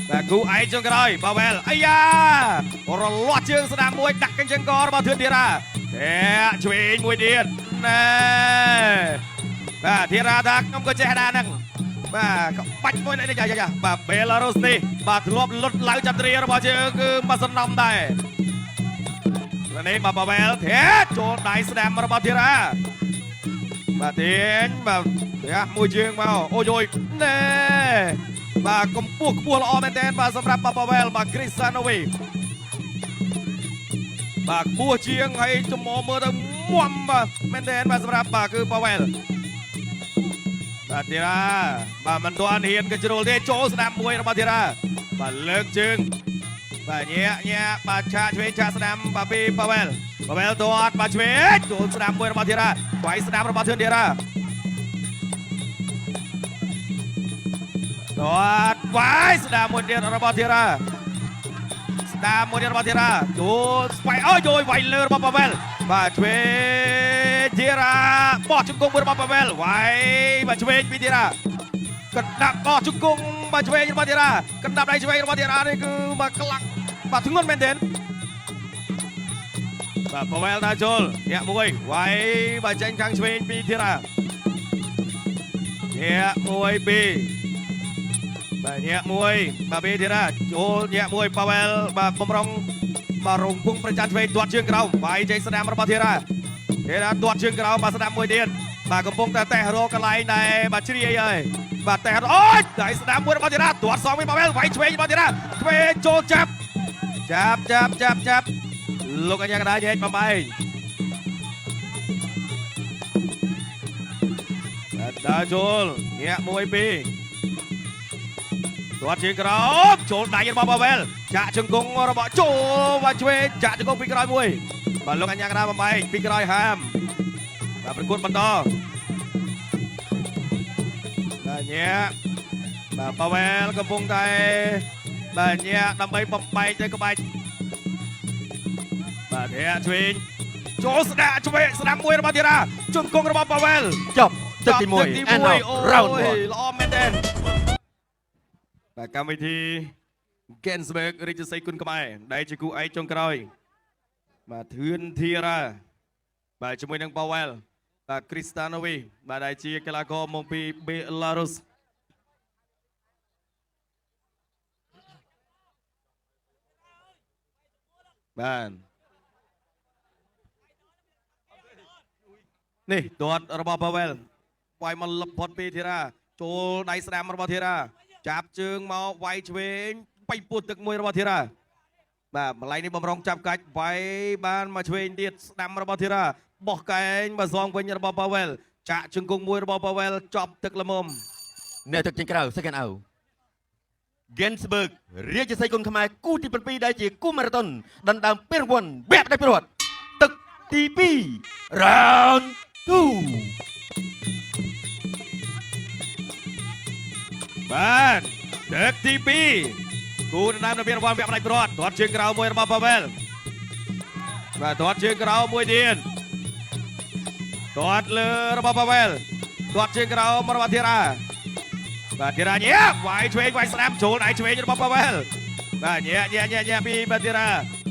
và cú ấy trong cái rồi bảo vệ ấy da rồi loạt chương sẽ làm môi đặt canh chân co bao thuyền đi ra thế chuyện mùi điện nè và thì ra thác không có che đa năng và bạch môi này đây dạ và Belarus đi và lốp lót lại chặt ria bao chương cứ mà sân nằm đây là này mà bảo vệ thế chỗ này sẽ làm mà bao thì ra và tiến vào môi trường vào ôi rồi nè và công bua là Omen vàสำหรับ Pavel và Kristanovic vàบัวเชียงให้จมอมือตั้งม่วมบ่แมนเดนมาสำหรับบ่าคือ Pavel บ่าทีระบ่ามันตัวเฮียนกันจะโดนเดโจสนามมวยบ่าทีระบ่าเลิกจึงบ่าเนี้ยบ่าชาช่วยชาสนามบ่าปี Pavel ตัวบ่าช่วยโจสนามมวยบ่าทีระไว้สนามบ่าเทือนทีระตัวไว้สนามมวยเดียร์บ่าทีระตามมวยระบาดเทราดูไปโยยไวเลอร์ระบาดเวลมาช่วยเทราปอดจุกงระบาดเวลไว้มาช่วยพิธีรากระดับปอดจุกงมาช่วยระบาดเทรากระดับได้ช่วยระบาดเทรานี่คือมากลังมาถึงเงินเมนเทนมาปอเวลนาโจลเนี่ยมวยไว้มาเจนคังช่วยพิธีราเนี่ยมวยปีเนี่ยมวยมาเบทีระโจเนี่ยมวยปาเวลมาบอมรองมาลงพุ่งประจันเวทตรวจเชิงเราไปใจสนามระบาดเทระตรวจเชิงเรามาสนามมวยเดียนมากำปงแต่โรกันไลในมาชิริเอ้ยมาแต่โอ้ยในสนามมวยระบาดเทระตรวจสองวิปาเวลไฟช่วยระบาดเทระช่วยโจจับลูกกันยังได้เย็นมาไปดาโจเนี่ยมวยปีตัวชิงกระอบโจนไหนยันมาบาเวลจะจึงกงระบาดโจมาช่วยจะจึงกงปีกรอยมวยบอลลงกันยังได้มาไปปีกรอยแฮมแบบเป็นกุดบันดอแบบนี้แบบบาเวลกระพุ้งไทยแบบนี้นำไปบอมไปใจกระบายแบบนี้ช่วยโจสนะช่วยสนามมวยระบาดเดียร์จึงกงระบาดบาเวลจบตึกตีมวยแอนด์เราด์ล้อมเมนเดนvàកម្មវិធី Gensberg រាជសីគុណខ្មែរដែលជាគូឯកចុងក្រោយបាទធឿនធីរ៉ាបាទជាមួយនឹង Pavel បាទ Kristanovic បាទដែលជាកីឡាករមកពី Belarus បាទនេះទាត់របស់ Pavel វាយមកលឹបផុតពីធីរ៉ាចូលដៃស្ដាំរបស់ធីរ៉ាចាប់ជើងមកវាយឆ្វេងបៃពុះទឹកមួយរបស់ធីរ៉ាបាទម្លាយនេះបំរុងចាប់កាច់វាយបានមកឆ្វេងទៀតស្ដាំរបស់ធីរ៉ាបោះកែងមកសងវិញរបស់ Pavel ចាក់ជង្គង់មួយរបស់ Pavel ចប់ទឹកល្មមនៅទឹកចេញក្រៅ second out Gensberg រាជសីគុណខ្មែរគូទី7ដែលជាគូម៉ារ៉ាតុនដណ្ដើមពានរង្វាន់បែបដាច់ព្រាត់ទឹកទី2 round 2បាទទឹកទី2គូដណ្ដើមនៅពានរង្វាន់បែបដាច់ព្រាត់ទាត់ជើងក្រៅមួយរបស់ Pavel បាទទាត់ជើងក្រៅមួយទៀតទាត់លើរបស់ Pavel ទាត់ជើងក្រៅមករបស់ធីរ៉ាបាទធីរ៉ាញ៉ាវាយឆ្វេងវាយស្ដាំចូលដៃឆ្វេងរបស់ Pavel បាទញ៉ាពីបាទធីរ៉ា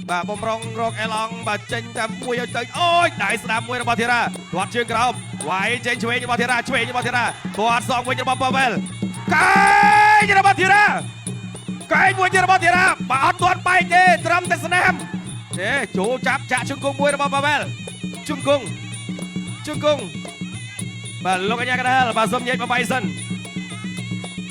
បាទបំរុងរកអេឡង់បាទចេញតាមមួយឲ្យទៅអូយដៃស្ដាំមួយរបស់ធីរ៉ាទាត់ជើងក្រោមវាយចេញឆ្វេងរបស់ធីរ៉ាទាត់សងវិញរបស់ Pavel កែងរបស់ធីរ៉ាកែងមួយទៀតរបស់ធីរ៉ាបាទអត់ទាន់បែកទេត្រឹមតែស្នាមទេចូលចាប់ចាក់ជង្គង់មួយរបស់ Pavel ជង្គង់បាទលោកអញ្ញាកណ្ដាលបាទសុំញែកមកបាយសិន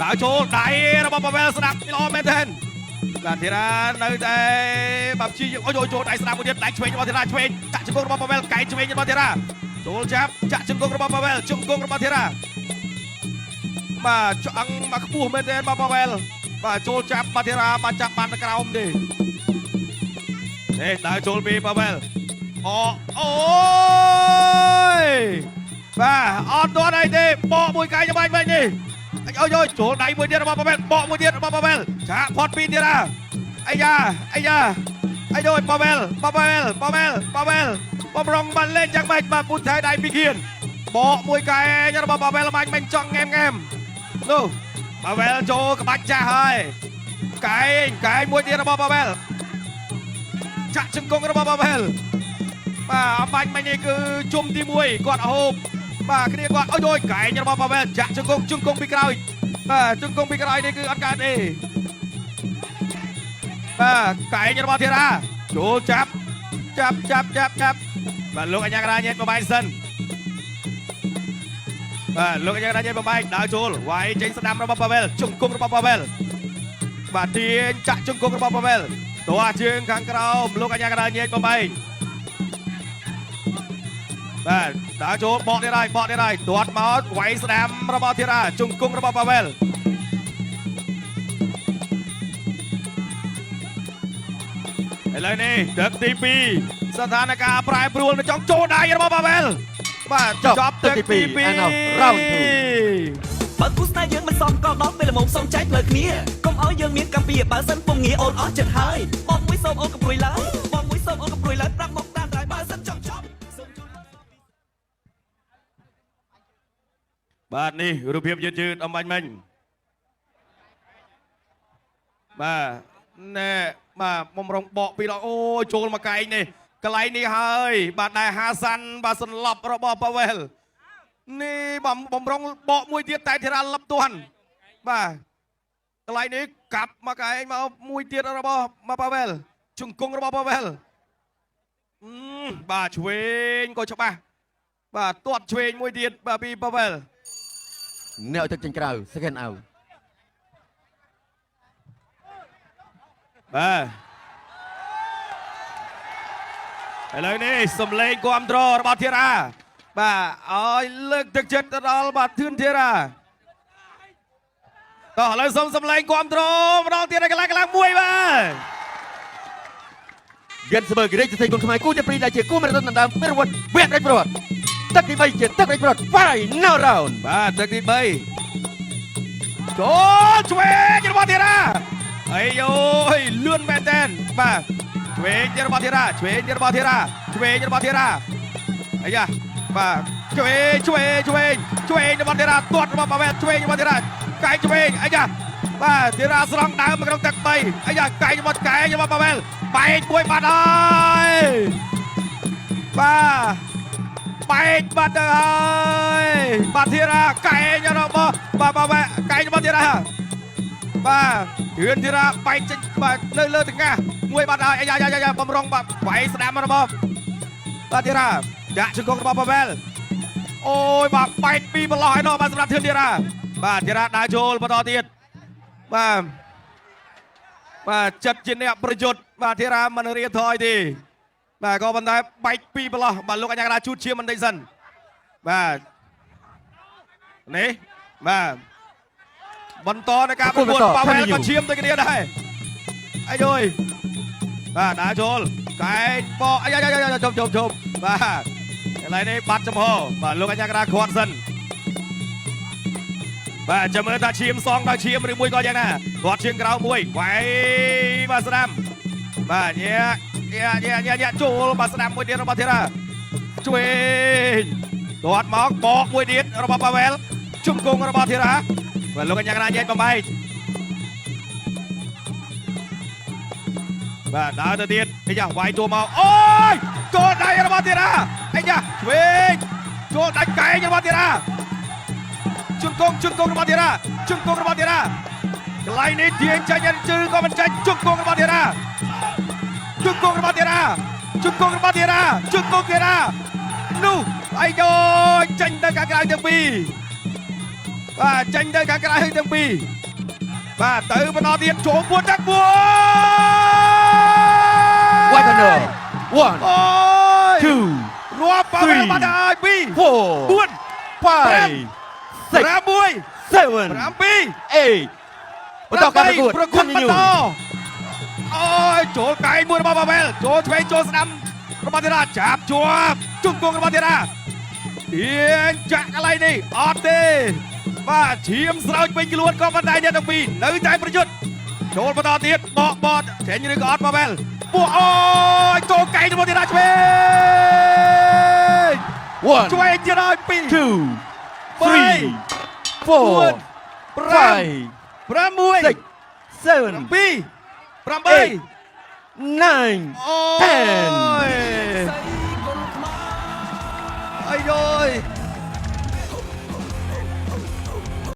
តើចូលដៃរបស់ Pavel ស្ដាប់ល្អមែនទេបាទធីរ៉ានៅតែបាទជីអូយចូលដៃស្ដាប់មួយទៀតដៃឆ្វេងរបស់ធីរ៉ាឆ្វេងចាក់ជង្គង់របស់ Pavel កែងឆ្វេងរបស់ធីរ៉ាចូលចាប់ចាក់ជង្គង់របស់ Pavel ជង្គង់របស់ធីរ៉ាបាទឆ្អឹងមកខ្ពស់មែនទេរបស់ Pavel បាទចូលចាប់បាទធីរ៉ាបាទចាប់បានក្រោមទេដើរចូលពី Pavel អូយបាទអត់ទាន់អីទេបកមួយកាយច្បាច់វិញនេះអូយចូលដៃមួយទៀតរបស់ Pavel បកមួយទៀតរបស់ Pavel ឆាកផុតពីធីរ៉ាអាយ៉ាអីដូច Pavel បំរុងបានលេងយ៉ាងម៉េចបាទពុទ្ធថៃដៃពីគៀនបកមួយកែងរបស់ Pavel មាញ់ចង់ងែមនោះ Pavel ចូលក្បាច់ចាស់ហើយ កែងមួយទៀតរបស់ប៉ាវែលចាក់ជង្គង់របស់ប៉ាវែលបាទអបាញ់មិញនេះគឺជុំទី1គាត់ហូបបាទគ្នាគាត់អូយកែងរបស់ប៉ាវែលចាក់ជង្គង់ពីក្រោយបាទជង្គង់ពីក្រោយនេះគឺអត់កើតទេបាទកែងរបស់ធីរ៉ាចូលចាប់បាទលោកអញ្ញាករាញ៉េតបបាយសិនបាទលោកអញ្ញាករាញ៉េតបបាយដើរចូលវាយចេញស្ដាំរបស់ប៉ាវែលជង្គង់របស់ប៉ាវែលបាទទាញចាក់ជង្គង់របស់ប៉ាវែលតោះជើងខាងក្រោមលោកអញ្ញាករាញ៉េតបបាយបាទដើរចូលបកនេះហើយទាត់មកវាយស្ដាំរបស់ធីរ៉ាជង្គង់របស់ប៉ាវែលឥឡូវនេះទឹកទី2ស្ថានភាពប្រែប្រួលនៅចុងចូលដៃរបស់ប៉ាវែលបាទចប់ទឹកទី2 round បើគូស្នេហ៍យើងមិនសមក៏ដល់ពេលល្មមសុំចែកផ្លូវគ្នាកុំឲ្យយើងមានកាពីបើសិនពុំងាយអូនអស់ចិត្តហើយបងមួយសូមអូនកំព្រួយឡើយបងមួយសូមអូនកំព្រួយឡើយប្រាប់មកតាមត្រៃបើសិនចង់ចប់បាទនេះរូបភាពយឺតអំបញ្ញមិញបាទណែបាទបំរុងបកពីដល់អូចូលមកកែងនេះកន្លែងនេះហើយបាទដែរហាសាន់បាទសន្លប់របស់ប៉ាវែលនេះបំរុងបកមួយទៀតតែធីរ៉ាលឹបទាន់បាទកន្លែងនេះកាប់មកកែងមកមួយទៀតរបស់ប៉ាវែលជង្គង់របស់ប៉ាវែលបាទឆ្វេងក៏ច្បាស់បាទទាត់ឆ្វេងមួយទៀតបាទពីប៉ាវែលអ្នកទឹកចេញក្រៅ second out បាទឥឡូវនេះសំឡេងគាំទ្ររបស់ធីរ៉ាបាទឲ្យលើកទឹកចិត្តទៅដល់បាទធឿនធីរ៉ាតោះឥឡូវសូមសំឡេងគាំទ្រម្ដងទៀតឲ្យកន្លងមួយបាទ Gensberg រាជសីគុណខ្មែរគូទី2ដែលជាគូមារ៉ាតុនដណ្ដើមពានរង្វាន់វគ្គដាច់ប្រវត្តិទឹកទី3ជាទឹកដាច់ប្រវត្តិ Final round បាទទឹកទី3ចូលឆ្វេងរបស់ធីរ៉ាអីយោលឿនមែនតើបាទឆ្វេងរបស់ធីរ៉ាអាយ៉ាបាទឆ្វេងរបស់ធីរ៉ាទាត់របស់ប៉ាវែលឆ្វេងរបស់ធីរ៉ាកែងឆ្វេងអាយ៉ាបាទធីរ៉ាស្រង់ដើមមកក្នុងទឹក3អាយ៉ាកែងរបស់ប៉ាវែលបែកមួយបាត់ហើយបាទបែកបាត់ទៅហើយបាទធីរ៉ាកែងរបស់ប៉ាវែលកែងរបស់ធីរ៉ាបាទធឿនធីរ៉ាបែកចេញបាទនៅលើតង្កាមួយបាត់ហើយអាយ៉ាបំរុងបាទវាយស្ដាំរបស់បាទធីរ៉ាចាក់ជង្គង់របស់ប៉ាវែលអូយបាទបែកពីបន្លោះហើយនោះបាទសម្រាប់ធឿនធីរ៉ាបាទធីរ៉ាដើរចូលបន្តទៀតបាទចិត្តជាអ្នកប្រយុទ្ធបាទធីរ៉ាមិនរៀថយទេបាទក៏ប៉ុន្តែបែកពីបន្លោះបាទលោកអញ្ញាកណ្ដាលជូតឈាមបន្តិចសិនបាទនេះបាទបន្តនៅការប្រកួតប៉ាវែលក៏ឈាមទៅគ្នាដែរអាយយបាទដើរចូលកែងបកអាយជប់បាទកន្លែងនេះបាត់ចំហបាទលោកអញ្ញាកណ្ដាលខាត់សិនបាទចាំមើលថាឈាមសងដល់ឈាមឬមួយក៏យ៉ាងណាគាត់ឈាមក្រៅមួយវាយបាទស្ដាំបាទញាក់ចូលបាទស្ដាំមួយទៀតរបស់ធីរ៉ាឆ្វេងគាត់មកបកមួយទៀតរបស់ប៉ាវែលជង្គង់របស់ធីរ៉ាបាទលោកអញ្ញាកណ្ដាលញែកបំបែកបាទដើរទៅទៀតអាយ៉ាវាយតួមកអូយចូលដៃរបស់ធីរ៉ាអាយ៉ាឆ្វេងចូលដៃកែងរបស់ធីរ៉ាជង្គង់របស់ធីរ៉ាកន្លែងនេះទាញចាញ់ជើងក៏មិនចាញ់ជង្គង់របស់ធីរ៉ានោះអាយយចាញ់ទៅខាងក្រៅទាំងពីរបាទចាញ់ទៅខាងក្រៅទាំងពីរបាទទៅបន្តទៀតចូលពួតដាក់ពួត What a no 1 2 រាប់ប៉ាវែលបាត់ហើយ2 4 5 6 7 8បន្តការប្រកួតបន្តអូយចូលកែងមួយរបស់ប៉ាវែលចូលឆ្វេងចូលស្ដាំរបស់ធីរ៉ាចាប់ជាប់ជង្គង់របស់ធីរ៉ាទាញចាក់កន្លែងនេះអត់ទេបាទឈាមស្រោចវិញខ្លួនក៏ប៉ុន្តែអ្នកទាំងពីរនៅតែប្រយុទ្ធចូលបន្តទៀតបកចេញឬក៏អត់ប៉ាវែលពួកអូយចូលកែងរបស់ធីរ៉ាឆ្វេងទៀតហើយ2 2 3 4 5 6 7 ពី8 9 អូយ 10